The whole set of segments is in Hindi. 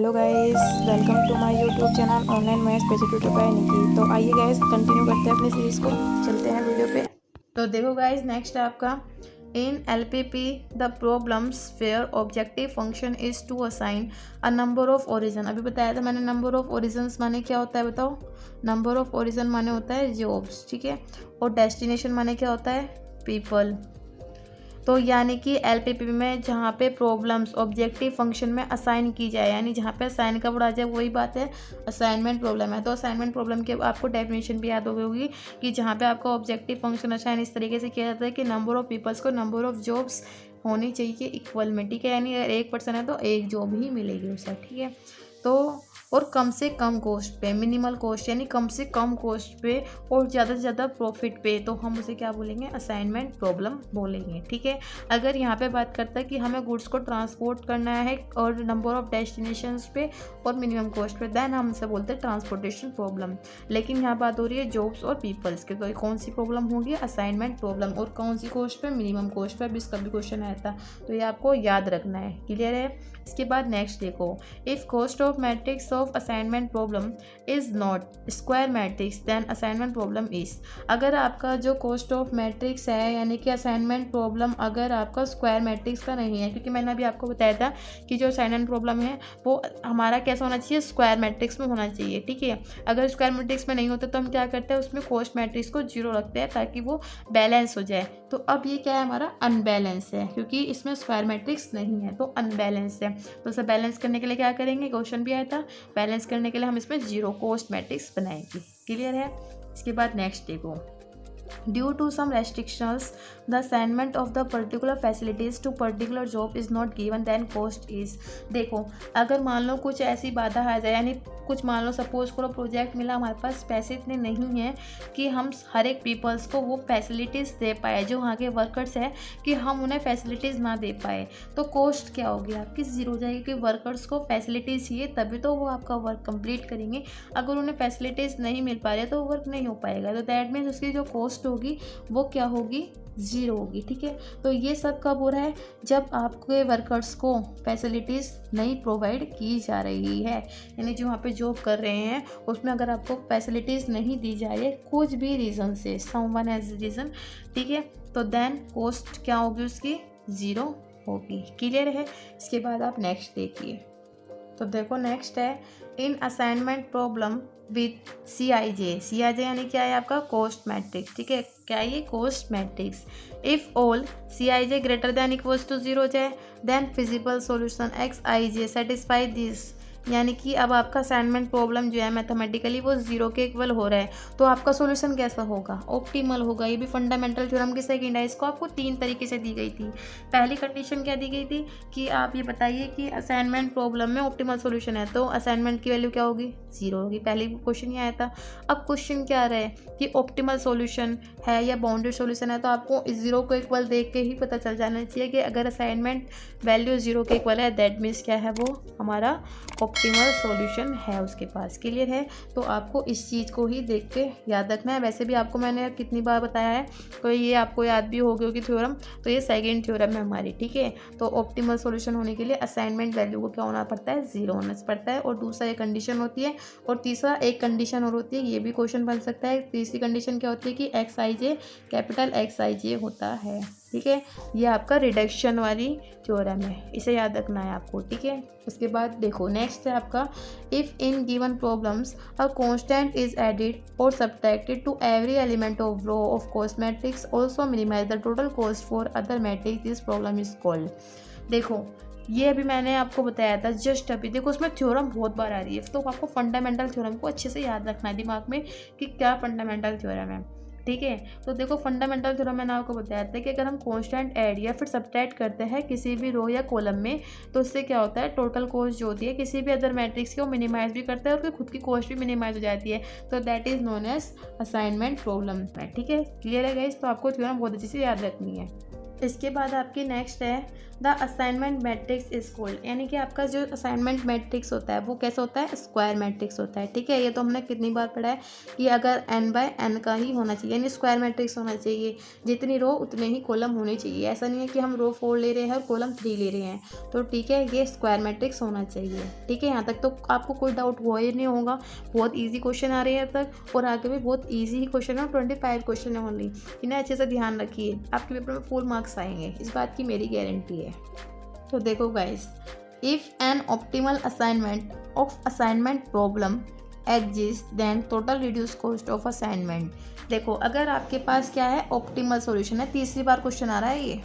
Hello guys, welcome to my YouTube channel online maths basic tutor by Nikki. तो आइए गाइस कंटिन्यू करते हैं अपनी सीरीज़ को, चलते हैं वीडियो पे। तो देखो गाइस, नेक्स्ट है आपका in LPP the problems where objective function is to assign a number of origin. अभी बताया था मैंने नंबर ऑफ ओरिजिन्स माने क्या होता है, बताओ। नंबर ऑफ ओरिजिन माने होता है जॉब्स, ठीक है। और डेस्टिनेशन माने क्या होता है, पीपल। तो यानी कि एलपीपी में जहाँ पे प्रॉब्लम्स ऑब्जेक्टिव फंक्शन में असाइन की जाए, यानी जहाँ पे असाइन का वर्ड आ जाए वही बात है असाइनमेंट प्रॉब्लम है। तो असाइनमेंट प्रॉब्लम के आपको डेफिनेशन भी याद हो गई होगी कि जहाँ पे आपका ऑब्जेक्टिव फंक्शन असाइन इस तरीके से किया जाता है कि नंबर ऑफ पीपल्स को नंबर ऑफ जॉब्स होनी चाहिए इक्वल में, ठीक है। यानी अगर 1% है तो 1 जॉब ही मिलेगी उसे, ठीक है। तो और कम से कम कॉस्ट पे, मिनिमल कॉस्ट यानी कम से कम कॉस्ट पे और ज़्यादा से ज़्यादा प्रॉफिट पे, तो हम उसे क्या बोलेंगे, असाइनमेंट प्रॉब्लम बोलेंगे, ठीक है। अगर यहाँ पे बात करता है कि हमें गुड्स को ट्रांसपोर्ट करना है और नंबर ऑफ डेस्टिनेशंस पे और मिनिमम कॉस्ट पे, देन हम उसे बोलते हैं ट्रांसपोर्टेशन प्रॉब्लम। लेकिन यहाँ बात हो रही है जॉब्स और पीपल्स के, तो कौन सी प्रॉब्लम होगी, असाइनमेंट प्रॉब्लम। और कौन सी कॉस्ट पे, मिनिमम कॉस्ट पे। अब इसका भी क्वेश्चन आया था, तो ये आपको याद रखना है, क्लियर है। इसके बाद नेक्स्ट देखो, if cost of matrix of assignment problem is not square matrix then assignment problem is. अगर आपका जो कॉस्ट ऑफ मैट्रिक्स है यानी कि असाइनमेंट प्रॉब्लम अगर आपका स्क्वायर मैट्रिक्स का नहीं है, क्योंकि मैंने अभी आपको बताया था कि जो असाइनमेंट प्रॉब्लम है वो हमारा कैसा होना चाहिए, स्क्वायर मैट्रिक्स में होना चाहिए, ठीक है। अगर स्क्वायर मैट्रिक्स में नहीं होता तो हम क्या करते हैं, उसमें कॉस्ट मैट्रिक्स को 0 रखते हैं ताकि वो बैलेंस हो जाए। तो अब ये क्या है, हमारा अनबैलेंस है, क्योंकि इसमें स्क्वायर मैट्रिक्स नहीं है तो अनबैलेंस है। तो उसे बैलेंस करने के लिए क्या करेंगे, क्वेश्चन भी आया था, बैलेंस करने के लिए हम इसमें 0 कॉस्ट मैट्रिक्स बनाएंगे, क्लियर है। इसके बाद नेक्स्ट देखो, due to some restrictions the assignment of the particular facilities to particular job is not given then cost is. देखो, अगर मान लो कुछ ऐसी बाधा आ जाए, यानी कुछ मान लो सपोज करो प्रोजेक्ट मिला, हमारे पास पैसे इतने नहीं हैं कि हम हर एक पीपल्स को वो फैसिलिटीज़ दे पाए, जो वहाँ के वर्कर्स हैं कि हम उन्हें फैसिलिटीज़ ना दे पाए, तो कॉस्ट क्या होगी आपकी, 0 हो जाएगी। कि वर्कर्स को फैसिलिटीज़ चाहिए तभी तो वो आपका वर्क कंप्लीट करेंगे, अगर उन्हें फैसिलिटीज़ नहीं मिल पा रही है तो वर्क नहीं हो पाएगा। तो दैट मीन्स उसकी जो कॉस्ट होगी वो क्या होगी, 0 होगी, ठीक है। तो ये सब कब हो रहा है, जब आपके वर्कर्स को फैसिलिटीज़ नहीं प्रोवाइड की जा रही है, यानी जो वहाँ पे जॉब कर रहे हैं उसमें अगर आपको फैसिलिटीज़ नहीं दी जा रही है कुछ भी रीज़न से, समवन हैज़ रीज़न, ठीक है, तो देन कॉस्ट क्या होगी उसकी, 0 होगी, क्लियर है। इसके बाद आप नेक्स्ट देखिए। तो देखो नेक्स्ट है, इन assignment problem with C I जे यानी क्या है आपका, कॉस्ट मैट्रिक्स, ठीक है। क्या है ये, cost matrix. If all C I J greater than equals to 0 हो जाए then feasible solution X I J satisfy this. यानी कि अब आपका असाइनमेंट प्रॉब्लम जो है मैथमेटिकली वो 0 के इक्वल हो रहा है, तो आपका सॉल्यूशन कैसा होगा, ऑप्टिमल होगा। ये भी फंडामेंटल थ्योरम की सेकंड है, इसको आपको 3 तरीके से दी गई थी। पहली कंडीशन क्या दी गई थी कि आप ये बताइए कि असाइनमेंट प्रॉब्लम में ऑप्टिमल सॉल्यूशन है, तो असाइनमेंट की वैल्यू क्या होगी, 0 होगी। पहले क्वेश्चन ये आया था। अब क्वेश्चन क्या आ रहा है कि ऑप्टिमल सॉल्यूशन है या बाउंडेड सॉल्यूशन है, तो आपको इस 0 को इक्वल देख के ही पता चल जाना चाहिए कि अगर असाइनमेंट वैल्यू 0 के इक्वल है दैट मीन्स क्या है, वो हमारा ऑप्टिमल सॉल्यूशन है उसके पास, क्लियर है। तो आपको इस चीज़ को ही देख के याद रखना है। वैसे भी आपको मैंने कितनी बार बताया है, तो ये आपको याद भी हो गई होगी थ्योरम, तो ये सेकंड थ्योरम है हमारी, ठीक है। तो ऑप्टिमल सॉल्यूशन होने के लिए असाइनमेंट वैल्यू को क्या होना पड़ता है, 0 होना पड़ता है। और दूसरा एक कंडीशन होती है, और तीसरा एक कंडीशन और होती है, ये भी क्वेश्चन बन सकता है। तीसरी कंडीशन क्या होती है कि x I J capital x I जे होता है, ठीक है। ये आपका रिडक्शन वाली थ्योरम है, इसे याद रखना है आपको, ठीक है। उसके बाद देखो नेक्स्ट है आपका, if in given problems a constant is added और subtracted to every element of row of cost matrix also minimise the total cost for other matrix, this problem is called. देखो ये अभी मैंने आपको बताया था जस्ट अभी, देखो उसमें थ्योरम बहुत बार आ रही है, तो आपको फंडामेंटल थ्योरम को अच्छे से याद रखना है दिमाग में कि क्या फंडामेंटल थ्योरम है, ठीक है। तो देखो फंडामेंटल थ्योरम मैंने आपको बताया था कि अगर हम कांस्टेंट ऐड या फिर सब्ट्रैक्ट करते हैं किसी भी रो या कॉलम में, तो उससे क्या होता है, टोटल कॉस्ट जो होती है किसी भी अदर मैट्रिक्स की वो मिनिमाइज भी करता है और खुद की कॉस्ट भी मिनिमाइज हो जाती है, तो that is known as assignment problem, ठीक है, क्लियर है गाइस। तो आपको थ्योरम बहुत अच्छे से याद रखनी है। इसके बाद आपकी नेक्स्ट है the assignment matrix is called, यानी कि आपका जो असाइनमेंट मैट्रिक्स होता है वो कैसा होता है, स्क्वायर मैट्रिक्स होता है। ठीक है, ये तो हमने कितनी बार पढ़ा है कि अगर n/n का ही होना चाहिए, यानी स्क्वायर मैट्रिक्स होना चाहिए, जितनी रो उतने ही कॉलम होने चाहिए। ऐसा नहीं है कि हम रो 4 ले रहे हैं और कॉलम 3 ले रहे हैं। तो ठीक है, ये स्क्वायर मैट्रिक्स होना चाहिए। ठीक है, यहाँ तक तो आपको कोई डाउट हुआ ही नहीं होगा। बहुत ईजी क्वेश्चन आ रहे हैं अब तक, और आगे भी बहुत ईजी ही क्वेश्चन है, 25 क्वेश्चन है ओनली। इन्हें अच्छे से ध्यान रखिए, आपके पेपर में फुल मार्क्स आएंगे, इस बात की मेरी गारंटी है। तो देखो guys, if an optimal assignment of assignment problem exist then total reduce cost of assignment. देखो, अगर आपके पास क्या है, ऑप्टिमल सॉल्यूशन है, तीसरी बार क्वेश्चन आ रहा है ये।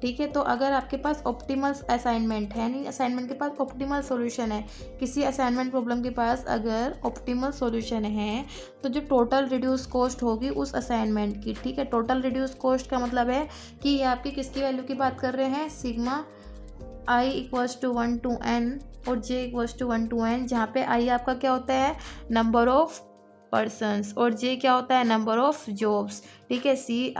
ठीक है, तो अगर आपके पास ऑप्टिमल असाइनमेंट है, नहीं असाइनमेंट के पास ऑप्टिमल सॉल्यूशन है, किसी असाइनमेंट प्रॉब्लम के पास अगर ऑप्टिमल सॉल्यूशन है, तो जो टोटल रिड्यूस कॉस्ट होगी उस असाइनमेंट की, ठीक है, टोटल रिड्यूस कॉस्ट का मतलब है कि ये आपकी किसकी वैल्यू की बात कर रहे हैं, सिग्मा i = 1 to n और j = 1 to n, जहाँ पे i आपका क्या होता है, नंबर ऑफ पर्सन्स, और j क्या होता है, नंबर ऑफ जॉब्स। ठीक है, Cij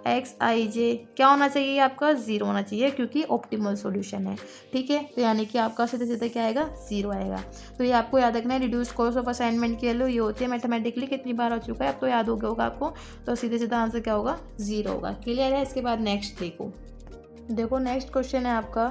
Xij क्या होना चाहिए, आपका 0 होना चाहिए, क्योंकि ऑप्टिमल सॉल्यूशन है। ठीक है, तो यानी कि आपका सीधे सीधे क्या आएगा, 0 आएगा। तो ये आपको याद रखना है, रिड्यूस कॉस्ट ऑफ असाइनमेंट की वैल्यू ये होती है। मैथमेटिकली कितनी बार हो चुका है, अब तो याद हो गया होगा आपको। तो सीधे सीधा आंसर क्या होगा, 0 होगा। क्लियर है। इसके बाद नेक्स्ट देखो नेक्स्ट क्वेश्चन है आपका,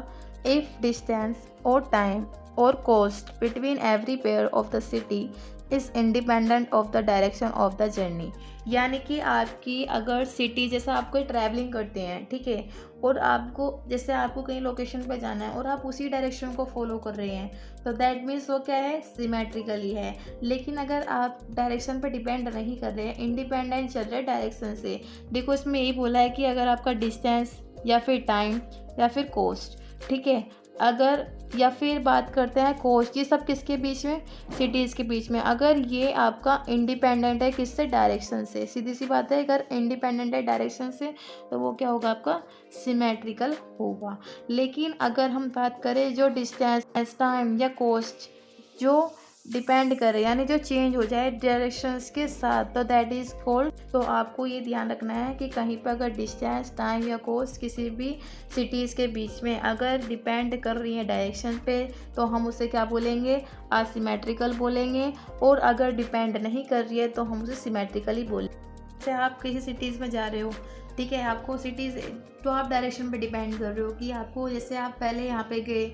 इफ़ डिस्टेंस और टाइम और cost between every pair of the city is independent of the direction of the journey. यानी कि आपकी अगर सिटी, जैसे आप कोई ट्रैवलिंग करते हैं, ठीक है, और आपको जैसे आपको कहीं लोकेशन पे जाना है और आप उसी डायरेक्शन को फॉलो कर रहे हैं, तो दैट मीन्स वो क्या है, सिमेट्रिकली है। लेकिन अगर आप डायरेक्शन पे डिपेंड नहीं कर रहे हैं, इंडिपेंडेंट चल रहे हैं डायरेक्शन से। देखो, इसमें यही बोला है कि अगर आपका डिस्टेंस या फिर टाइम या फिर कॉस्ट, ठीक है, अगर या फिर बात करते हैं कॉस्ट, ये सब किसके बीच में, सिटीज़ के बीच में। अगर ये आपका इंडिपेंडेंट है किससे, डायरेक्शन से, सीधी सी बात है, अगर इंडिपेंडेंट है डायरेक्शन से तो वो क्या होगा, आपका सिमेट्रिकल होगा। लेकिन अगर हम बात करें जो डिस्टेंस, टाइम या कॉस्ट जो डिपेंड करे, यानी जो चेंज हो जाए डायरेक्शंस के साथ, तो दैट इज़ कॉल्ड। तो आपको ये ध्यान रखना है कि कहीं पर अगर डिस्टेंस, टाइम या कॉस्ट किसी भी सिटीज़ के बीच में अगर डिपेंड कर रही है डायरेक्शन पे, तो हम उसे क्या बोलेंगे, असिमेट्रिकल बोलेंगे। और अगर डिपेंड नहीं कर रही है तो हम उसे सिमेट्रिकली बोलेंगे। जैसे आप किसी सिटीज़ में जा रहे हो, ठीक है, आपको सिटीज़, तो आप डायरेक्शन पे डिपेंड कर रहे हो कि आपको, जैसे आप पहले यहाँ पे गए,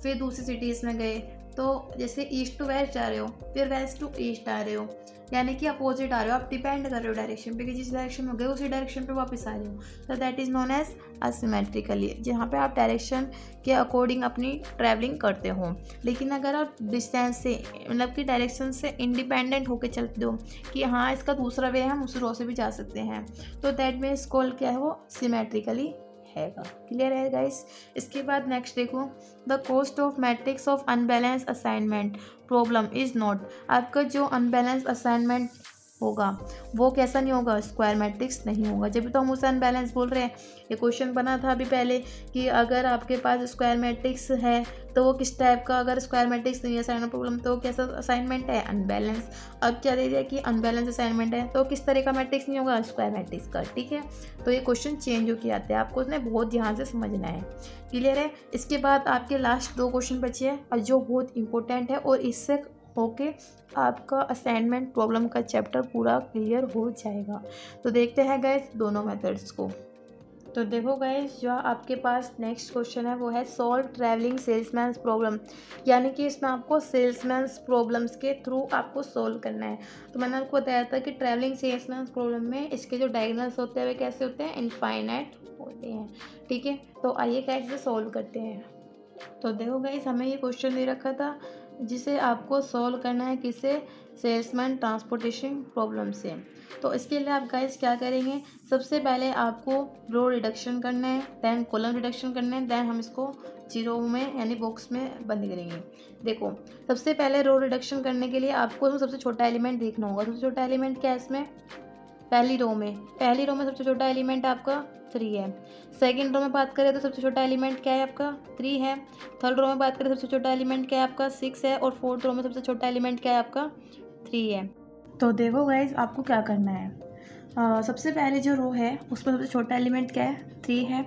फिर दूसरी सिटीज़ में गए, तो जैसे ईस्ट टू वेस्ट जा रहे हो, फिर वेस्ट टू ईस्ट आ रहे हो, यानी कि अपोजिट आ रहे हो, आप डिपेंड कर रहे हो डायरेक्शन पे कि जिस डायरेक्शन में गए उसी डायरेक्शन पे वापस आ रहे हो, तो दैट इज़ नोन एज असिमेट्रिकली, जहाँ पे आप डायरेक्शन के अकॉर्डिंग अपनी ट्रैवलिंग करते हो। लेकिन अगर आप डिस्टेंस से, मतलब कि डायरेक्शन से इंडिपेंडेंट होकर चलते हो कि हाँ इसका दूसरा वे है, हम उस रो से भी जा सकते हैं, तो दैट मीन्स कॉल्ड क्या है, वो सिमेट्रिकली हैगा। क्लियर है गाइस। इसके बाद नेक्स्ट देखो, the cost of matrix of unbalance assignment problem is not. आपका जो अनबैलेंस असाइनमेंट होगा वो कैसा नहीं होगा, स्क्वायर मैट्रिक्स नहीं होगा, जब भी तो हम उसे अनबैलेंस बोल रहे हैं। ये क्वेश्चन बना था अभी पहले कि अगर आपके पास स्क्वायर मैट्रिक्स है तो वो किस टाइप का, अगर स्क्वायर मैट्रिक्स नहीं है असाइनमेंट प्रॉब्लम तो कैसा असाइनमेंट है, अनबैलेंस। अब क्या दे दिया कि अनबैलेंस असाइनमेंट है, तो किस तरह का मैट्रिक्स नहीं होगा, स्क्वायर मैट्रिक्स का। ठीक है, तो ये क्वेश्चन चेंज होके आते हैं, आपको उसमें बहुत ध्यान से समझना है। क्लियर है। इसके बाद आपके लास्ट 2 क्वेश्चन बचे हैं और जो बहुत इंपॉर्टेंट है, और इससे होके आपका असाइनमेंट प्रॉब्लम का चैप्टर पूरा क्लियर हो जाएगा। तो देखते हैं गाइस दोनों मेथड्स को। तो देखो गाइस, जो आपके पास नेक्स्ट क्वेश्चन है वो है सॉल्व ट्रैवलिंग सेल्समैन प्रॉब्लम, यानी कि इसमें आपको सेल्समैन प्रॉब्लम्स के थ्रू आपको सॉल्व करना है। तो मैंने आपको बताया था कि ट्रैवलिंग सेल्समैन प्रॉब्लम में इसके जो डायगोनल्स होते हैं वे कैसे होते हैं, इनफाइनाइट होते हैं। ठीक है, तो आइए कैसे सॉल्व करते हैं। तो देखो गाइस, हमें ये क्वेश्चन दे रखा था जिसे आपको सॉल्व करना है, किसे, सेल्समैन ट्रांसपोर्टेशन प्रॉब्लम से। तो इसके लिए आप गाइस क्या करेंगे, सबसे पहले आपको रो रिडक्शन करना है, देन कॉलम रिडक्शन करना है, देन हम इसको जीरो में यानी बॉक्स में बंद करेंगे। देखो, सबसे पहले रो रिडक्शन करने के लिए आपको सबसे छोटा एलिमेंट देखना होगा। सबसे छोटा एलिमेंट क्या है इसमें, पहली रो में सबसे छोटा एलिमेंट आपका 3 है। सेकंड रो में बात करें तो सबसे छोटा एलिमेंट क्या है आपका, 3 है। थर्ड रो में बात करें तो सबसे छोटा एलिमेंट क्या है आपका, 6 है। और फोर्थ रो में सबसे छोटा एलिमेंट क्या है आपका, 3 है। तो देखो गाइज, आपको क्या करना है, सबसे पहले जो रो है उसमें सबसे छोटा एलिमेंट क्या है, 3 है।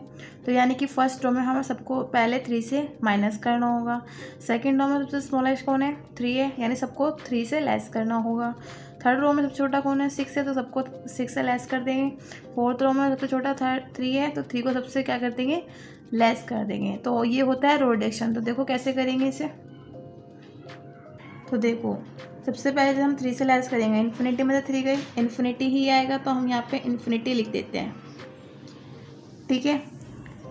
तो यानी कि फर्स्ट रो में हमें सबको पहले 3 से माइनस करना होगा। सेकंड रो में सबसे स्मॉलेस्ट कौन है, 3 है, यानी सबको 3 से लेस करना होगा। थर्ड रो में सबसे छोटा कौन है, 6 है, तो सबको 6 से लेस कर देंगे। फोर्थ रो में सबसे छोटा 3 है, तो 3 को सबसे क्या कर देंगे, लेस कर देंगे। तो ये होता है रो रिडक्शन। तो देखो कैसे करेंगे इसे। तो देखो सबसे पहले जब हम 3 से लेस करेंगे, इन्फिनिटी में तो 3 गई, इन्फिनिटी ही आएगा, तो हम यहाँ पे इन्फिनिटी लिख देते हैं। ठीक है,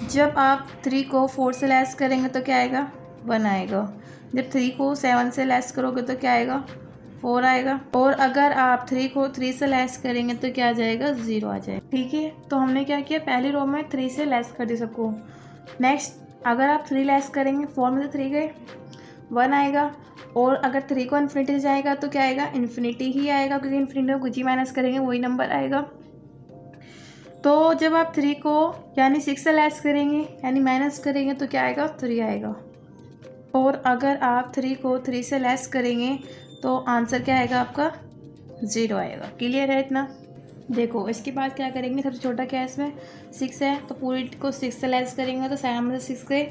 जब आप 3 को 4 से लेस करेंगे तो क्या आएगा, 1 आएगा। जब 3 को 7 से लेस करोगे तो क्या आएगा, 4 आएगा। और अगर आप 3 को 3 से लेस करेंगे तो क्या आ जाएगा, 0 आ जाएगा। ठीक है, तो हमने क्या किया, पहली रो में 3 से लेस कर दी सबको। नेक्स्ट अगर आप 3 लेस करेंगे, 4 में से 3 गए, 1 आएगा। और अगर 3 को इन्फिनिटी से जाएगा तो क्या आएगा, इन्फिनिटी ही आएगा, क्योंकि इन्फिनिटी में कुछ ही माइनस करेंगे वही नंबर आएगा। तो जब आप 3 को यानी 6 से लेस करेंगे यानी माइनस करेंगे तो क्या आएगा, 3 आएगा। और अगर आप 3 को 3 से लेस करेंगे तो आंसर क्या आएगा आपका, 0 आएगा। क्लियर है इतना। देखो इसके बाद क्या करेंगे, सबसे छोटा क्या है इसमें, 6 है, तो पूरी को 6 से लेस करेंगे तो 7 में से 6 गए,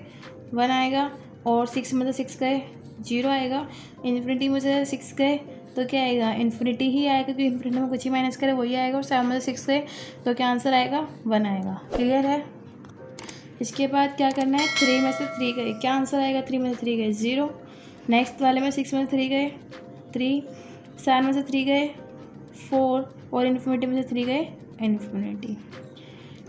1 आएगा। और 6 में से 6 गए, 0 आएगा। इन्फिनिटी में से 6 गए तो क्या आएगा, इन्फिनिटी ही आएगा, क्योंकि इन्फिनिटी में कुछ ही माइनस करे वही आएगा। और 7 में से 6 गए तो क्या आंसर आएगा, 1 आएगा। क्लियर है। इसके बाद क्या करना है, 3 में से 3 गए, क्या आंसर आएगा, 3 में से 3 गए, 0। नेक्स्ट वाले में 6 में से 3 गए, 3, 7 में से 3 गए, 4, और इन्फिनिटी में से 3 गए, इन्फिनिटी।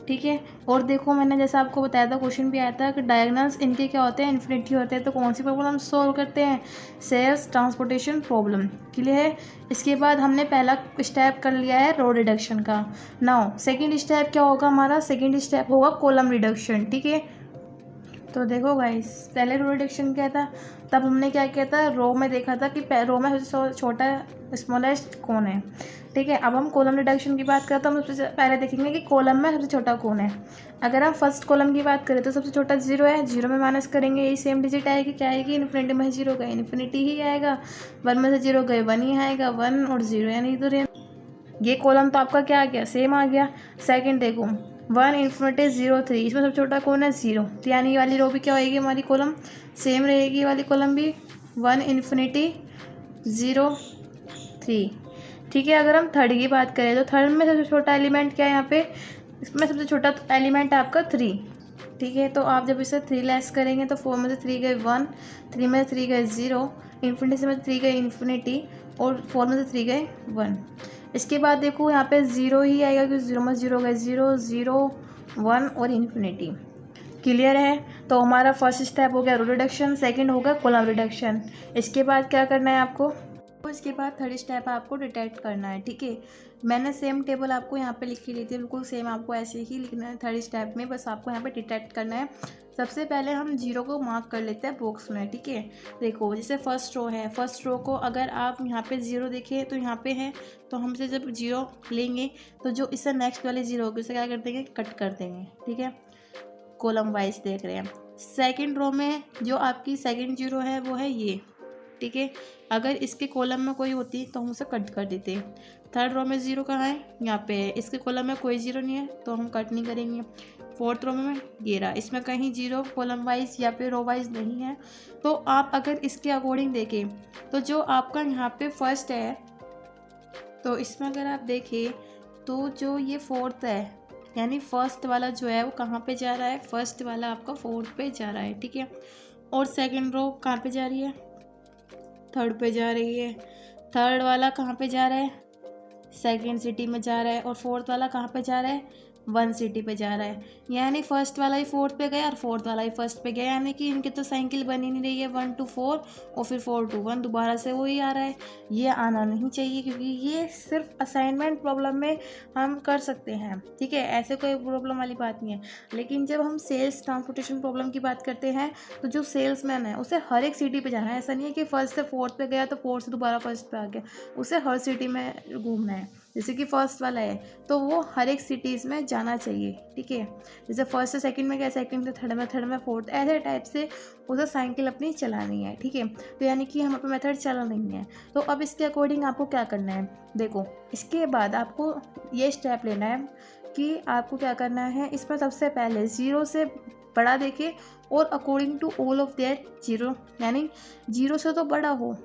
ठीक है, और देखो मैंने जैसा आपको बताया था, क्वेश्चन भी आया था कि डायगोनल्स इनके क्या होते हैं, इन्फिनिटी होते हैं। तो कौन सी प्रॉब्लम हम सॉल्व करते हैं, सेल्स ट्रांसपोर्टेशन प्रॉब्लम। क्लियर है। इसके बाद हमने पहला स्टेप कर लिया है रो रिडक्शन का। नाउ सेकंड स्टेप क्या होगा हमारा, सेकंड स्टेप होगा कॉलम रिडक्शन। ठीक है, तो देखो गाइस पहले रो रिडक्शन क्या था, तब हमने क्या किया था, रो में देखा था कि रो में सबसे छोटा स्मॉलेस्ट कौन है। ठीक है, अब हम कॉलम रिडक्शन की बात करते हैं, हम सबसे पहले देखेंगे कि कॉलम में सबसे छोटा कौन है। अगर हम फर्स्ट कॉलम की बात करें तो सबसे छोटा 0 है, 0 में माइनस करेंगे, यही सेम डिजिट आएगी, क्या आएगी, इन्फिनिटी में 0 गए, इन्फिनिटी ही आएगा। 1 में से 0 गए, 1 ही आएगा, 1 और 0 यानी इधर ये कॉलम तो आपका क्या आ गया, सेम आ गया। सेकंड देखो 1 इन्फिनिटी 0 3, इसमें सबसे छोटा कौन है, 0, तो यानी ये वाली रो भी क्या होएगी, हमारी कॉलम सेम रहेगी, ये वाली कॉलम भी 1 इन्फिनिटी 0 3। ठीक है, अगर हम थर्ड की बात करें तो थर्ड में सबसे छोटा एलिमेंट क्या है यहाँ पे, इसमें सबसे छोटा एलिमेंट है आपका 3। ठीक है, तो आप जब इसे 3 लेस करेंगे तो 4 में से 3 गए 1, 3 में से 3 गए 0, इन्फिनिटी में से 3 गए इन्फिनिटी, और 4 में से 3 गए 1। इसके बाद देखो यहाँ पे 0 ही आएगा, क्योंकि 0 में 0 गए 0 0 1 और इन्फिनिटी। क्लियर है। तो हमारा फर्स्ट स्टेप हो गया रो रिडक्शन, सेकंड होगा कॉलम रिडक्शन। इसके बाद क्या करना है आपको, तो इसके बाद थर्ड स्टेप आपको डिटेक्ट करना है। ठीक है, मैंने सेम टेबल आपको यहाँ पे लिख के दी थी, बिल्कुल सेम आपको ऐसे ही लिखना है थर्ड स्टेप में, बस आपको यहाँ पे डिटेक्ट करना है। सबसे पहले हम 0 को मार्क कर लेते हैं बॉक्स में। ठीक है, देखो जैसे फर्स्ट रो है, फर्स्ट रो को अगर आप यहाँ पे 0 देखें तो यहाँ पे है, तो हमसे जब 0 लेंगे तो जो इससे नेक्स्ट वाले 0 होगी उसे क्या कर देंगे, कट कर देंगे। ठीक है, कॉलम वाइज देख रहे हैं। सेकंड रो में जो आपकी सेकंड 0 है वो है ये। ठीक है, अगर इसके कॉलम में कोई होती तो हम उसे कट कर देते। थर्ड रो में 0 कहाँ है, यहाँ पे है, इसके कॉलम में कोई 0 नहीं है तो हम कट नहीं करेंगे। फोर्थ रो में ये रहा, इसमें कहीं 0 कॉलम वाइज या फिर रो वाइज नहीं है। तो आप अगर इसके अकॉर्डिंग देखें तो जो आपका यहाँ पे फर्स्ट है, तो इसमें अगर आप देखें तो जो ये फोर्थ है, यानी फर्स्ट वाला जो है वो कहाँ पे जा रहा है, फर्स्ट वाला आपका फोर्थ पे जा रहा है। ठीक है, और सेकंड रो कहाँ पे जा रही है, थर्ड पे जा रही है। थर्ड वाला कहाँ पे जा रहा है, सेकंड सिटी में जा रहा है। और फोर्थ वाला कहाँ पे जा रहा है, 1 सिटी पे जा रहा है। यानी फर्स्ट वाला ही फोर्थ पे गया और फोर्थ वाला ही फर्स्ट पे गया, यानी कि इनकी तो साइकिल बनी नहीं रही है 1 to 4 और फिर 4 to 1, दोबारा से वही आ रहा है। ये आना नहीं चाहिए, क्योंकि ये सिर्फ असाइनमेंट प्रॉब्लम में हम कर सकते हैं। ठीक है, ऐसे कोई प्रॉब्लम वाली बात नहीं है। लेकिन जब हम सेल्स ट्रांसपोर्टेशन प्रॉब्लम की बात करते हैं तो जो सेल्समैन है उसे हर एक सिटी पे जाना है। ऐसा नहीं है कि फर्स्ट से फोर्थ पे गया तो फोर्थ से दोबारा फर्स्ट पे आ गया, उसे हर सिटी में घूमना है। जैसे कि फर्स्ट वाला है तो वो हर एक सिटीज़ में जाना चाहिए, ठीक है। जैसे फर्स्ट से सेकंड में गया, सेकंड से थर्ड में फोर्थ, ऐसे टाइप से उसे साइकिल अपनी चलानी है, ठीक है। तो यानी कि हम अपना मेथड चला नहीं है। तो अब इसके अकॉर्डिंग आपको क्या करना है, देखो इसके बाद आपको ये स्टेप लेना है कि आपको क्या करना है, इसमें सबसे पहले 0 से बड़ा देखे और according to all of their 0, यानी 0 से तो बड़ा हो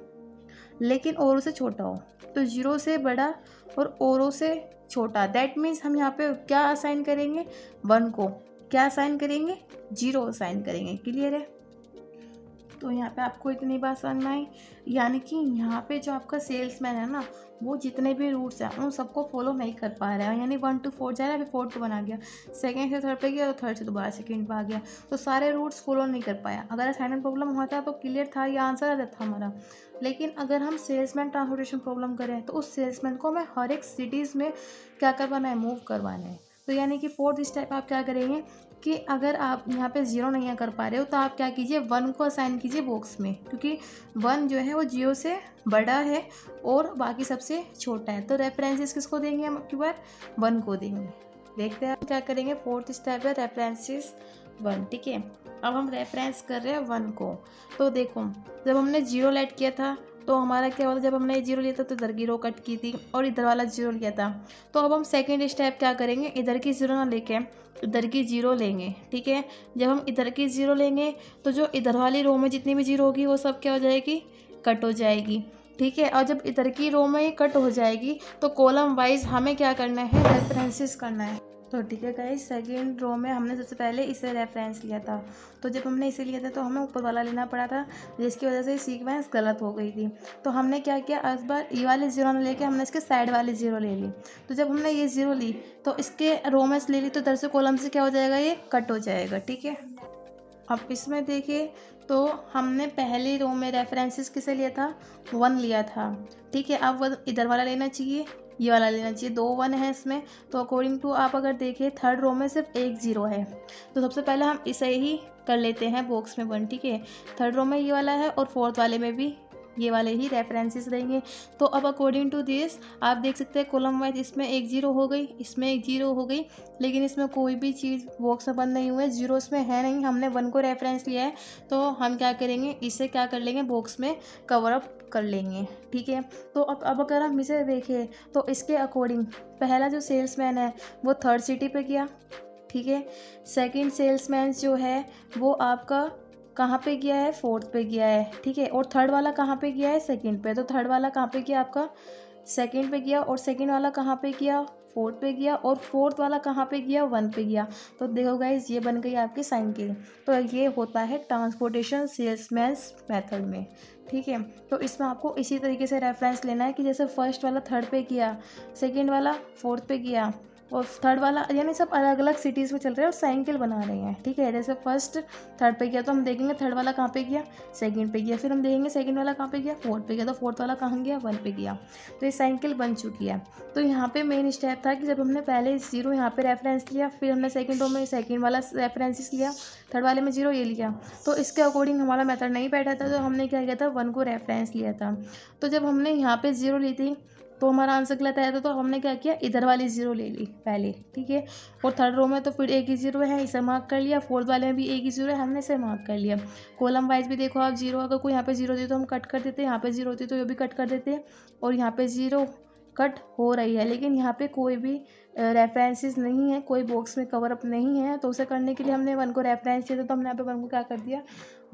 लेकिन औरों से छोटा हो। तो 0 से बड़ा और औरों से छोटा, दैट मीन्स हम यहाँ पे क्या असाइन करेंगे, 1 को क्या असाइन करेंगे, 0 असाइन करेंगे। क्लियर है। तो यहाँ पे आपको इतनी बात समझ में आई, यानी कि यहाँ पे जो आपका सेल्समैन है ना, वो जितने भी रूट्स हैं उन सबको फॉलो नहीं कर पा रहा है, यानी 1 to 4 जा रहा है, फिर 4 to 1 आ गया, सेकंड से थर्ड पे गया तो थर्ड से दोबारा सेकंड पे आ गया, तो सारे रूट्स फॉलो नहीं कर पाया। अगर असाइनमेंट प्रॉब्लम होता तो क्लियर था, ये आंसर आ जाता हमारा। लेकिन अगर हम सेल्समैन ट्रांसपोर्टेशन प्रॉब्लम करें तो उस सेल्समैन को हमें हर एक सिटीज़ में क्या करवाना है, मूव करवाना है। तो यानी कि फोर्थ स्टेप आप क्या करेंगे कि अगर आप यहाँ पे 0 नहीं कर पा रहे हो तो आप क्या कीजिए, 1 को असाइन कीजिए बॉक्स में, क्योंकि 1 जो है वो 0 से बड़ा है और बाकी सबसे छोटा है। तो रेफरेंसेस किसको देंगे हम, की बार 1 को देंगे। देखते हैं क्या करेंगे। फोर्थ स्टेप है रेफरेंसेस 1, ठीक है। अब हम रेफरेंस कर रहे हैं 1 को। तो देखो जब हमने 0 लेट किया था तो हमारा क्या होता, जब हमने 0 लिया था तो इधर की रो कट की थी और इधर वाला 0 लिया था। तो अब हम सेकेंड स्टेप क्या करेंगे, इधर की 0 ना लेके इधर की 0 लेंगे, ठीक है। जब हम इधर की 0 लेंगे तो जो इधर वाली रो में जितनी भी 0 होगी वो सब क्या हो जाएगी, कट हो जाएगी, ठीक है। और जब इधर की रो में कट हो जाएगी तो कॉलम वाइज हमें क्या करना है, रेफरेंसेस करना है। तो ठीक है गाइस, सेकेंड रो में हमने सबसे पहले इसे रेफरेंस लिया था। तो जब हमने इसे लिया था तो हमें ऊपर वाला लेना पड़ा था, जिसकी वजह से सीक्वेंस गलत हो गई थी। तो हमने क्या किया, इस बार ये वाले 0 ने लेके हमने इसके साइड वाले 0 ले ली। तो जब हमने ये 0 ली तो इसके रो में ले ली तो इधर से कॉलम से क्या हो जाएगा, ये कट हो जाएगा, ठीक है। अब इसमें देखिए तो हमने पहली रो में रेफरेंसेस किसे लिया था, 1 लिया था, ठीक है। अब इधर वाला लेना चाहिए, ये वाला लेना चाहिए, 2 1 है इसमें। तो अकॉर्डिंग टू आप अगर देखें थर्ड रो में सिर्फ एक 0 है, तो सबसे पहले हम इसे ही कर लेते हैं बॉक्स में 1, ठीक है। थर्ड रो में ये वाला है और फोर्थ वाले में भी ये वाले ही रेफरेंसेस रहेंगे। तो अब अकॉर्डिंग टू दिस आप देख सकते हैं कॉलम वाइज इसमें एक 0 हो गई, इसमें एक 0 हो गई, लेकिन इसमें कोई भी चीज़ बॉक्स में बंद नहीं हुआ है, 0 इसमें है नहीं, हमने 1 को रेफरेंस लिया है। तो हम क्या करेंगे, इसे क्या कर लेंगे, बॉक्स में कवर अप कर लेंगे, ठीक है। तो अब अगर हम इसे देखें तो इसके अकॉर्डिंग पहला जो सेल्समैन है वो थर्ड सिटी पे गया, ठीक है। सेकंड सेल्समैन जो है वो आपका कहाँ पे गया है, फोर्थ पे गया है, ठीक है। और थर्ड वाला कहाँ पे गया है, सेकंड पे। तो थर्ड वाला कहाँ पे गया, आपका सेकंड पे गया, और सेकंड वाला कहाँ पे गया, फोर्थ पे गया, और फोर्थ वाला कहाँ पे गया, 1 पे गया। तो देखो गाइज ये बन गई आपकी साइकिल। तो ये होता है ट्रांसपोर्टेशन सेल्समैन्स मेथड में, ठीक है। तो इसमें आपको इसी तरीके से रेफरेंस लेना है कि जैसे फर्स्ट वाला थर्ड पे गया, सेकेंड वाला फोर्थ पे गया और थर्ड वाला, यानी सब अलग अलग सिटीज़ में चल रहे हैं और साइकिल बना रहे हैं, ठीक है। जैसे फर्स्ट थर्ड पे गया तो हम देखेंगे थर्ड वाला कहाँ पे गया, सेकंड पे गया, फिर हम देखेंगे सेकंड वाला कहाँ पे गया, फोर्थ पे गया, तो फोर्थ वाला कहाँ गया, 1 पे गया। तो ये साइकिल बन चुकी है। तो यहाँ पे मेन स्टेप था कि जब हमने पहले 0 यहाँ पे रेफरेंस लिया, फिर हमने सेकेंड रो में सेकेंड वाला रेफरेंसेस लिया, थर्ड वाले में 0 ये लिया, तो इसके अकॉर्डिंग हमारा मेथड नहीं बैठा था। तो हमने क्या किया था, 1 को रेफरेंस लिया था। तो जब हमने यहाँ पे 0 ली थी तो हमारा आंसर गलत आया था, तो हमने क्या किया, इधर वाली 0 ले ली पहले, ठीक है। और थर्ड रो में तो फिर एक ही 0 है, इसे मार्क कर लिया। फोर्थ वाले में भी एक ही 0 है, हमने इसे मार्क कर लिया। कॉलम वाइज भी देखो आप 0, अगर कोई यहाँ पे 0 दे तो हम कट कर देते, यहाँ पे 0 होती तो ये भी कट कर देते, और यहाँ पे 0 कट हो रही है, लेकिन यहाँ पे कोई भी रेफरेंसेस नहीं है, कोई बॉक्स में कवर अप नहीं है। तो उसे करने के लिए हमने 1 को रेफरेंस दिया, तो हमने यहाँ पे 1 को क्या कर दिया,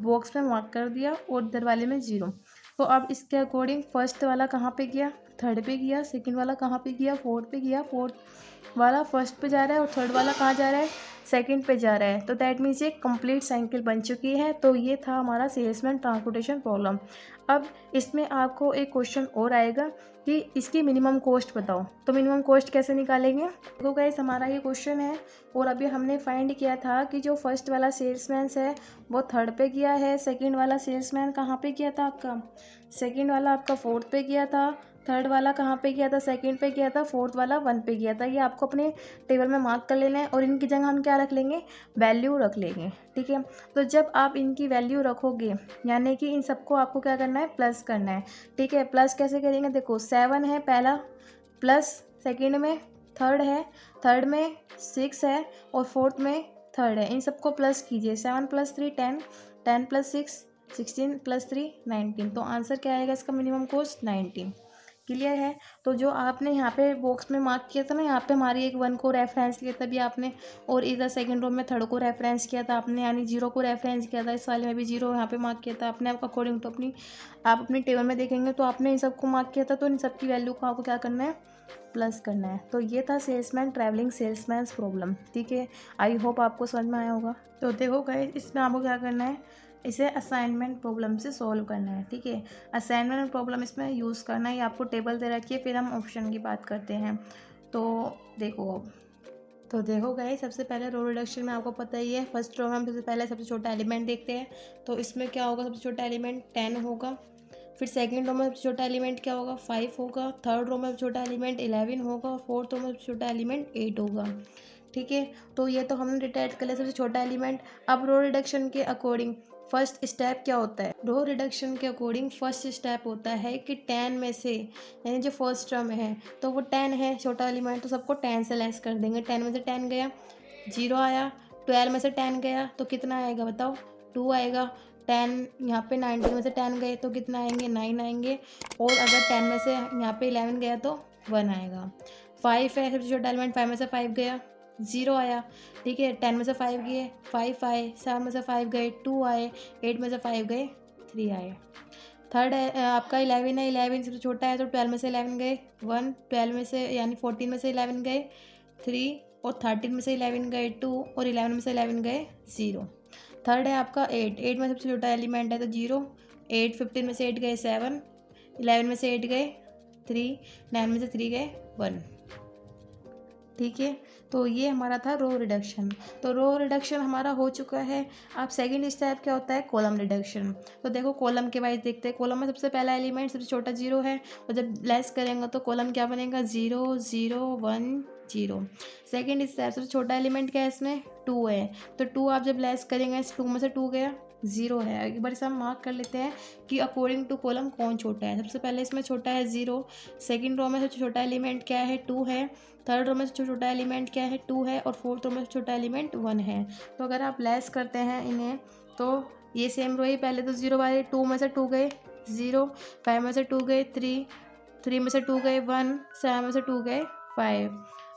बॉक्स में मार्क कर दिया, और इधर वाले में 0। तो अब इसके अकॉर्डिंग फर्स्ट वाला कहाँ पे गया, थर्ड पे गया, सेकंड वाला कहाँ पे गया, फोर्थ पे गया, फोर्थ वाला फर्स्ट पे जा रहा है, और थर्ड वाला कहाँ जा रहा है, सेकंड पे जा रहा है। तो दैट मीन्स ये कंप्लीट साइकिल बन चुकी है। तो ये था हमारा सेल्समैन ट्रांसपोर्टेशन प्रॉब्लम। अब इसमें आपको एक क्वेश्चन और आएगा कि इसकी मिनिमम कॉस्ट बताओ। तो मिनिमम कॉस्ट कैसे निकालेंगे, देखो गाइस हमारा ये क्वेश्चन है, और अभी हमने फाइंड किया था कि जो फर्स्ट वाला सेल्समैन है वो थर्ड पे गया है, सेकंड वाला सेल्समैन कहाँ पे गया था आपका, सेकंड वाला आपका फोर्थ पे गया था, थर्ड वाला कहाँ पे गया था, सेकंड पे गया था, फोर्थ वाला 1 पे गया था। ये आपको अपने टेबल में मार्क कर लेना है, और इनकी जगह हम क्या रख लेंगे, वैल्यू रख लेंगे, ठीक है। तो जब आप इनकी वैल्यू रखोगे, यानी कि इन सबको आपको क्या करना है, प्लस करना है, ठीक है। प्लस कैसे करेंगे, देखो 7 है पहला, प्लस सेकंड में थर्ड है, थर्ड में 6 है और फोर्थ में थर्ड है। इन सबको प्लस कीजिए, 7 + 3 10, 10 + 6 16 + 3 19। तो आंसर क्या आएगा इसका मिनिमम कॉस्ट 19। क्लियर है। तो जो आपने यहाँ पे बॉक्स में मार्क किया था ना, यहाँ पे हमारी एक 1 को रेफरेंस लिया तभी आपने, और इधर सेकंड रो में थर्ड को रेफरेंस किया था आपने, यानी 0 को रेफरेंस किया था। इस वाले में भी 0 यहाँ पे मार्क किया था आपने। आप अकॉर्डिंग टू आप अपनी टेबल में देखेंगे तो आपने इन सबको मार्क किया था, तो इन सब की वैल्यू को आपको क्या करना है, प्लस करना है। तो ये था सेल्समैन ट्रैवलिंग सेल्समैन प्रॉब्लम। ठीक है, आई होप आपको समझ में आया होगा। तो देखो गाइस, इसमें आपको क्या करना है, इसे असाइनमेंट प्रॉब्लम से सॉल्व करना है। ठीक है, असाइनमेंट प्रॉब्लम इसमें यूज़ करना है। ये आपको टेबल दे रखी है, फिर हम ऑप्शन की बात करते हैं। तो देखो गाइस, सबसे पहले रो रिडक्शन में आपको पता ही है, फर्स्ट रो में हम सबसे पहले सबसे छोटा एलिमेंट देखते हैं। तो इसमें क्या होगा, सबसे छोटा एलिमेंट 10 होगा। फिर सेकंड रो में सबसे छोटा एलिमेंट क्या होगा, 5 होगा। थर्ड रो में सबसे छोटा एलिमेंट 11 होगा और फोर्थ रो में सबसे छोटा एलिमेंट 8 होगा। ठीक है, तो ये तो हमने डिटेक्ट कर लिया सबसे छोटा एलिमेंट। अब रो रिडक्शन के अकॉर्डिंग फर्स्ट स्टेप क्या होता है, रो रिडक्शन के अकॉर्डिंग फर्स्ट स्टेप होता है कि 10 में से, यानी जो फर्स्ट टर्म है तो वो 10 है छोटा एलिमेंट, तो सबको 10 से लेस कर देंगे। 10 में से 10 गया, 0 आया। 12 में से 10 गया तो कितना आएगा बताओ, 2 आएगा। 10 यहाँ पे 19 में से 10 गए तो कितना आएंगे, 9 आएंगे। और अगर 10 में से यहाँ पे 11 गया तो 1 आएगा। 5 है सबसे छोटा एलिमेंट, 5 में से 5 गया, 0 आया। ठीक है, 10 में से 5 गए, 5 आए। 7 में से 5 गए, 2 आए। 8 में से 5 गए, 3 आए। थर्ड है आपका 11 है, 11 सबसे छोटा है तो 12 में से 11 गए, 1। 12 में से यानी 14 में से 11 गए, 3। और 13 में से 11 गए, 2। और 11 में से 11 गए, 0। थर्ड है आपका 8, 8 में सबसे छोटा एलिमेंट है तो 0। 8, 15 में से 8 गए, 7। 11 में से 8 गए, 3। 9 में से 3 गए, 1। ठीक है, तो ये हमारा था रो रिडक्शन। तो रो रिडक्शन हमारा हो चुका है। अब सेकंड स्टेप क्या होता है, कॉलम रिडक्शन। तो देखो कॉलम के वाइज देखते हैं। कॉलम में सबसे पहला एलिमेंट सबसे छोटा 0 है, और जब लेस करेंगे तो कॉलम क्या बनेगा, 0 0 1 0। सेकंड स्टेप सबसे छोटा एलिमेंट क्या है इसमें, 2 है, तो 2 आप जब लेस करेंगे, 2 में से 2 गया, 0 है। एक बार इसे हम मार्क कर लेते हैं कि अकॉर्डिंग टू कॉलम कौन छोटा है। सबसे पहले इसमें छोटा है 0। सेकंड रो में सबसे छोटा एलिमेंट क्या है, 2 है। थर्ड रो में सबसे छोटा एलिमेंट क्या है, 2 है। और फोर्थ रो में सबसे छोटा एलिमेंट 1 है। तो अगर आप लेस करते हैं इन्हें तो ये सेम रो ही, पहले तो 0 वाले 2 में से 2 गए, 0। 5 में से 2 गए, 3। 3 में से 2 गए, 1। 7 में से 2 गए, 5।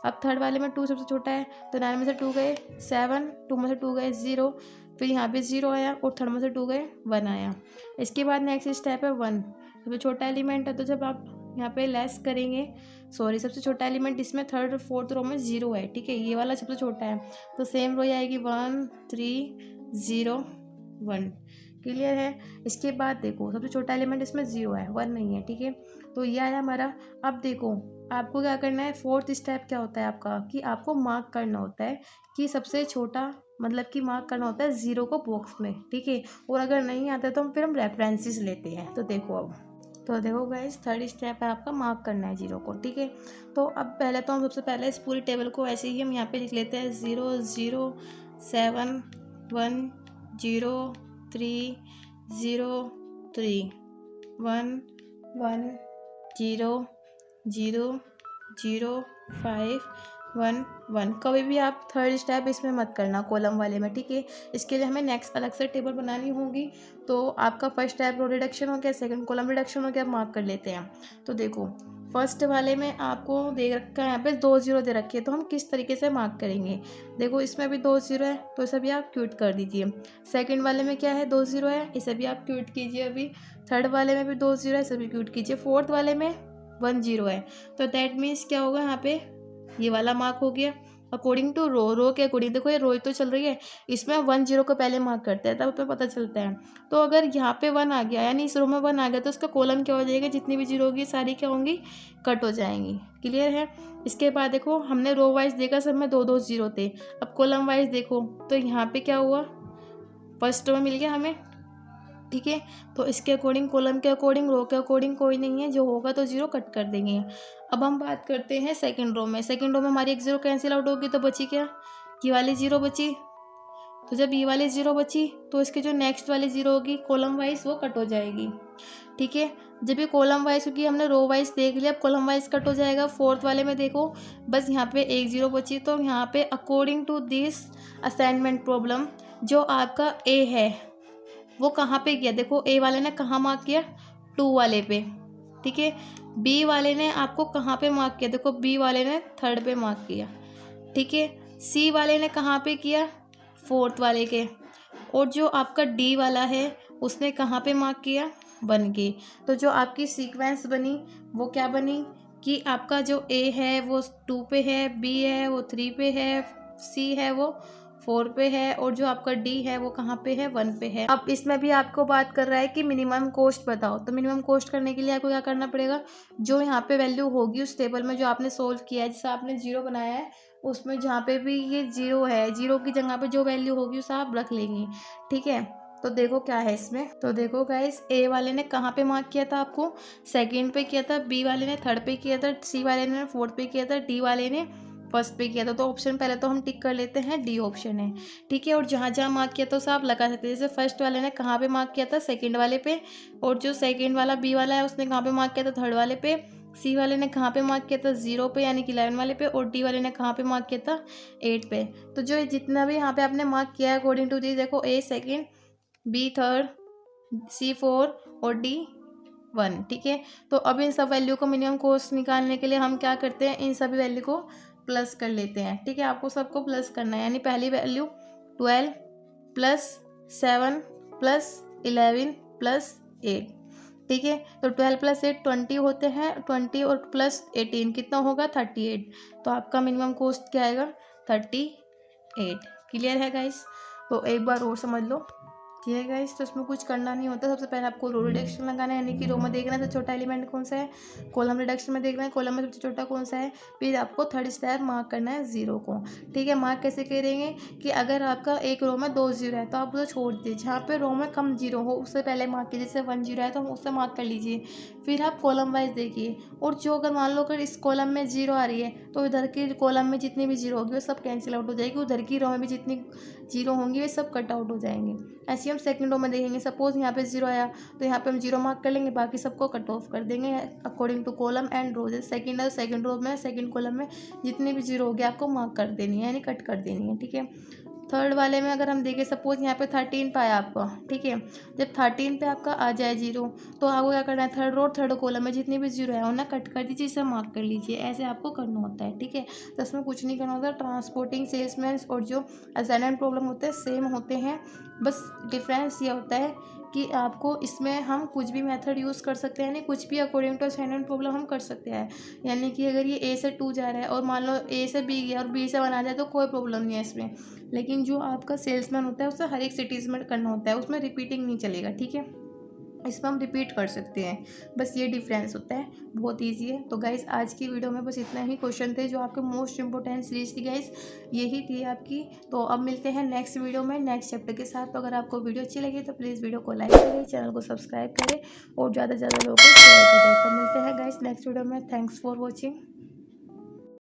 अब थर्ड वाले में 2 सबसे छोटा है तो 9 में से 2 गए, 7। 2 में से 2 गए, 0। फिर यहाँ पे 0 आया और थर्ड में से 2 गए, 1 आया। इसके बाद नेक्स्ट स्टेप है 1, सबसे छोटा एलिमेंट है, तो जब आप यहाँ पे लेस करेंगे, सॉरी सबसे छोटा एलिमेंट इसमें थर्ड और फोर्थ रो में 0 है। ठीक है, ये वाला सबसे छोटा है, तो सेम रो आएगी 1 3 0 1। क्लियर है। इसके बाद देखो सबसे छोटा एलिमेंट इसमें 0 है, 1 नहीं है। ठीक है, तो ये आया हमारा। अब देखो आपको क्या करना है, फोर्थ स्टेप क्या होता है आपका, कि आपको मार्क करना होता है कि सबसे छोटा, मतलब कि मार्क करना होता है 0 को बॉक्स में। ठीक है, और अगर नहीं आता तो फिर हम रेफरेंसेस लेते हैं। तो देखो गाइस, थर्ड स्टेप है आपका मार्क करना है 0 को। ठीक है, तो अब पहले तो हम सबसे पहले इस पूरी टेबल को ऐसे ही हम यहाँ पे लिख लेते हैं, 0 0 7 1 0 3 0 3 1 1 0 0 0 5 1 1। कभी भी आप थर्ड स्टेप इसमें मत करना कॉलम वाले में। ठीक है, इसके लिए हमें नेक्स्ट अलग से टेबल बनानी होगी। तो आपका फर्स्ट स्टेप रो रिडक्शन हो गया, सेकंड कॉलम रिडक्शन हो गया। मार्क कर लेते हैं। तो देखो फर्स्ट वाले में आपको दे रखा है, यहाँ पे 2 0 दे रखी है, तो हम किस तरीके से मार्क करेंगे। देखो इसमें भी 2 0 है, तो इसे भी आप क्यूट कर दीजिए। सेकंड वाले में क्या है, 2 0 है, इसे भी आप क्यूट कीजिए अभी। थर्ड वाले में भी 2 0 है, इसे भी क्यूट कीजिए। फोर्थ वाले में 1 0 है, तो दैट मीन्स क्या होगा, यहाँ पे ये वाला मार्क हो गया अकॉर्डिंग टू रो के अकॉर्डिंग। देखो ये रो तो चल रही है, इसमें 1 0 को पहले मार्क करते हैं, तब तो पता चलता है। तो अगर यहाँ पे 1 आ गया, यानी इस रो में 1 आ गया, तो उसका कॉलम क्या हो जाएगा, जितनी भी 0 होगी सारी क्या होंगी, कट हो जाएंगी। क्लियर है। इसके बाद देखो हमने रो वाइज देखा, सब में 2 2 0 थे। अब कॉलम वाइज देखो तो यहाँ पे क्या हुआ, फर्स्ट रो मिल गया हमें। ठीक है, तो इसके अकॉर्डिंग कॉलम के अकॉर्डिंग रो के अकॉर्डिंग कोई नहीं है, जो होगा तो 0 कट कर देंगे। अब हम बात करते हैं सेकंड रो में। सेकंड रो में हमारी एक 0 कैंसिल आउट होगी, तो बची क्या, ये वाली 0 बची। तो जब ये वाली 0 बची तो इसकी जो नेक्स्ट वाली 0 होगी कॉलम वाइज वो कट हो जाएगी। ठीक है। जब ये कॉलम वाइज, क्योंकि हमने रो वाइज देख लिया, अब कॉलम वाइज कट हो जाएगा। फोर्थ वाले में देखो बस यहाँ पे एक जीरो बची, तो यहाँ पे according to this assignment problem जो आपका ए है वो कहाँ पे किया, देखो ए वाले ने कहाँ मार्क किया, 2 वाले पे, ठीक है। बी वाले ने आपको कहाँ पे मार्क किया, देखो बी वाले ने 3rd पे मार्क किया, ठीक है। सी वाले ने कहाँ पे किया, 4th वाले के, और जो आपका डी वाला है उसने कहाँ पे मार्क किया, 1 के। तो जो आपकी सीक्वेंस बनी वो क्या बनी कि आपका जो ए है वो 2 पे है, बी है वो 3 पे है, सी है वो 4 पे है, और जो आपका डी है वो कहाँ पे है, 1 पे है। अब इसमें भी आपको बात कर रहा है कि मिनिमम कॉस्ट बताओ, तो मिनिमम कॉस्ट करने के लिए आपको क्या करना पड़ेगा, जो यहाँ पे वैल्यू होगी उस टेबल में जो आपने सोल्व किया है, जैसे आपने 0 बनाया है उसमें जहाँ पे भी ये 0 है, 0 की जगह पे जो वैल्यू होगी उसे आप रख लेंगे, ठीक है। तो देखो क्या है इसमें, तो देखो गाइस ए वाले ने कहाँ पे मार्क किया था, आपको 2nd पे किया था, बी वाले ने 3rd पे किया था, सी वाले ने 4th पे किया था, डी वाले ने 1st पे किया था। तो ऑप्शन पहले तो हम टिक कर लेते हैं, डी ऑप्शन है, ठीक है। और जहाँ जहाँ मार्क किया था उसे आप लगा सकते हैं। जैसे फर्स्ट वाले ने कहाँ पे मार्क किया था, 2nd वाले पे, और जो 2nd वाला बी वाला है उसने कहाँ पे मार्क किया था, 3rd वाले पे, सी वाले ने कहाँ पे मार्क किया था, 0 पे यानी कि 11 वाले पे, और डी वाले ने कहाँ पे मार्क किया था, 8 पे। तो जो जितना भी यहाँ पे आपने मार्क किया है अकॉर्डिंग टू दिस, देखो ए 2nd, बी 3rd, सी 4 और डी 1, ठीक है। तो अब इन सब वैल्यू को मिनिमम कॉस्ट निकालने के लिए हम क्या करते हैं, इन सभी वैल्यू को प्लस कर लेते हैं, ठीक है। आपको सबको प्लस करना है, यानी पहली वैल्यू 12 प्लस 7 प्लस 11 प्लस 8, ठीक है। तो 12 प्लस 8 20 होते हैं, 20 और प्लस 18 कितना होगा, 38। तो आपका मिनिमम कॉस्ट क्या आएगा, 38। क्लियर है गाइस, तो एक बार और समझ लो, ठीक है गाइस। तो इसमें कुछ करना नहीं होता, सबसे पहले आपको रो रिडक्शन लगाना है, यानी कि रो में देखना है सबसे छोटा एलिमेंट कौन सा है, कॉलम रिडक्शन में देखना है कॉलम में सबसे छोटा कौन सा है, फिर आपको 3rd स्टेप मार्क करना है 0 को, ठीक है। मार्क कैसे करेंगे कि अगर आपका एक रो में 2 0 है तो आप उसे छोड़ दीजिए, जहाँ पे रो में कम 0 हो उससे पहले मार्क कीजिए, जैसे 1 0 है तो हम उससे मार्क कर लीजिए, फिर आप कॉलम वाइज देखिए, और जो अगर मान लो अगर इस कॉलम में 0 आ रही है तो इधर की कॉलम में जितनी भी 0 होगी वो सब कैंसिल आउट हो जाएगी, उधर की रो में भी जितनी 0 होंगी वे सब कट आउट हो जाएंगे। ऐसे हम सेकंड रो में देखेंगे, सपोज यहाँ पे 0 आया तो यहाँ पे हम 0 मार्क कर लेंगे, बाकी सबको कट ऑफ कर देंगे अकॉर्डिंग टू कॉलम एंड रो। जैसे सेकंड है तो सेकंड रो में सेकंड कॉलम में जितनी भी 0 होगी आपको मार्क कर देनी है, यानी कट कर देनी है, ठीक है। 3rd वाले में अगर हम देखें, सपोज यहाँ पे 13 पे आया आपका, ठीक है। जब 13 पे आपका आ जाए 0 तो आपको क्या करना है, 3rd रो 3rd कॉलम में जितनी भी 0 है उन्हें कट कर दीजिए, इसे मार्क कर लीजिए, ऐसे आपको करना होता है, ठीक है। तो इसमें कुछ नहीं करना होता। ट्रांसपोर्टिंग सेल्समैन और जो असाइनमेंट प्रॉब्लम होते हैं सेम होते हैं, बस डिफरेंस ये होता है कि आपको इसमें हम कुछ भी मेथड यूज़ कर सकते हैं, यानी कुछ भी अकॉर्डिंग टू असाइनमेंट प्रॉब्लम हम कर सकते हैं। यानी कि अगर ये ए से 2 जा रहा है और मान लो ए से बी गया और बी से 1 आ जाए तो कोई प्रॉब्लम नहीं है इसमें, लेकिन जो आपका सेल्समैन होता है उसे हर एक सिटीज़ में करना होता है, उसमें रिपीटिंग नहीं चलेगा, ठीक है। इसमें हम रिपीट कर सकते हैं, बस ये डिफरेंस होता है, बहुत इजी है। तो गाइस आज की वीडियो में बस इतना ही क्वेश्चन थे जो आपके मोस्ट इंपॉर्टेंट सीरीज थी गाइस, यही थी आपकी। तो अब मिलते हैं नेक्स्ट वीडियो में नेक्स्ट चैप्टर के साथ। तो अगर आपको वीडियो अच्छी लगी तो प्लीज़ वीडियो को लाइक करें, चैनल को सब्सक्राइब करें और ज़्यादा से ज़्यादा लोगों को शेयर करें। तो मिलते हैं गाइस नेक्स्ट वीडियो में। Thanks for watching.